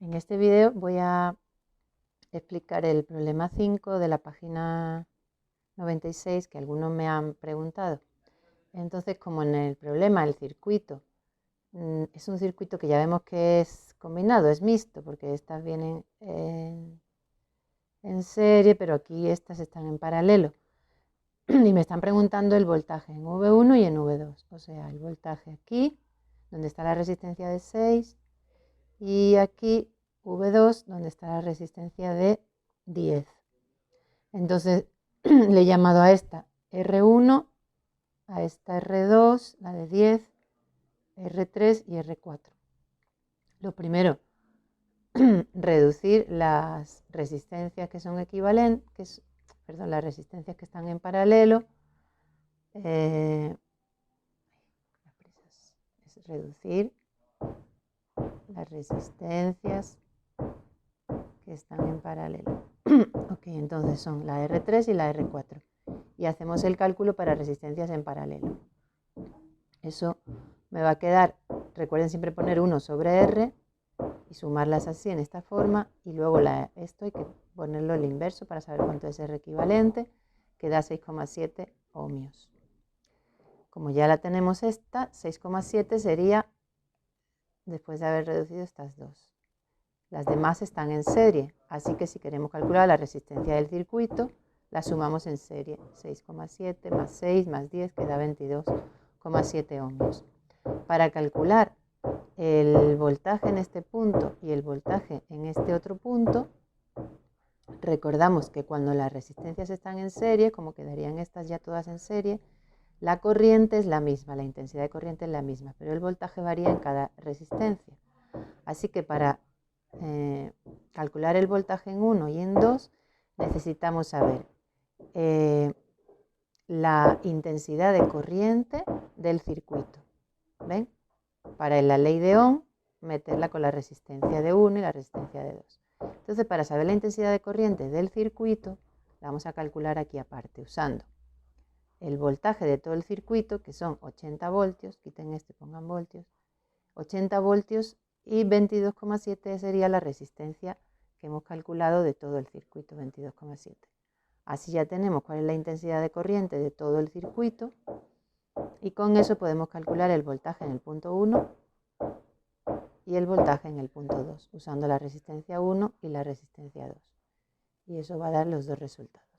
En este video voy a explicar el problema 5 de la página 96 que algunos me han preguntado. Entonces, como en el problema el circuito es un circuito que ya vemos que es combinado, es mixto, porque estas vienen en serie, pero aquí estas están en paralelo. Y me están preguntando el voltaje en V1 y en V2, o sea, el voltaje aquí, donde está la resistencia de 6, y aquí V2, donde está la resistencia de 10. Entonces le he llamado a esta R1, a esta R2, la de 10, R3 y R4. Lo primero, reducir las resistencias que son equivalentes, las resistencias que están en paralelo. Es reducir las resistencias que están en paralelo. Ok, entonces son la R3 y la R4. Y hacemos el cálculo para resistencias en paralelo. Eso me va a quedar, recuerden siempre poner 1 sobre R y sumarlas así en esta forma. Y luego esto hay que ponerlo el inverso para saber cuánto es R equivalente, que da 6,7 ohmios. Como ya la tenemos esta, 6,7 sería después de haber reducido estas dos. Las demás están en serie, así que si queremos calcular la resistencia del circuito, la sumamos en serie. 6,7 más 6 más 10 que da 22,7 ohmios. Para calcular el voltaje en este punto y el voltaje en este otro punto, recordamos que cuando las resistencias están en serie, como quedarían estas ya todas en serie, la corriente es la misma, la intensidad de corriente es la misma, pero el voltaje varía en cada resistencia. Así que para calcular el voltaje en 1 y en 2 necesitamos saber la intensidad de corriente del circuito. ¿Ven? Para la ley de Ohm, meterla con la resistencia de 1 y la resistencia de 2. Entonces, para saber la intensidad de corriente del circuito, la vamos a calcular aquí aparte, usando el voltaje de todo el circuito, que son 80 voltios, quiten este, pongan voltios, 80 voltios y 22,7 sería la resistencia que hemos calculado de todo el circuito, 22,7. Así ya tenemos cuál es la intensidad de corriente de todo el circuito y con eso podemos calcular el voltaje en el punto 1 y el voltaje en el punto 2, usando la resistencia 1 y la resistencia 2. Y eso va a dar los dos resultados.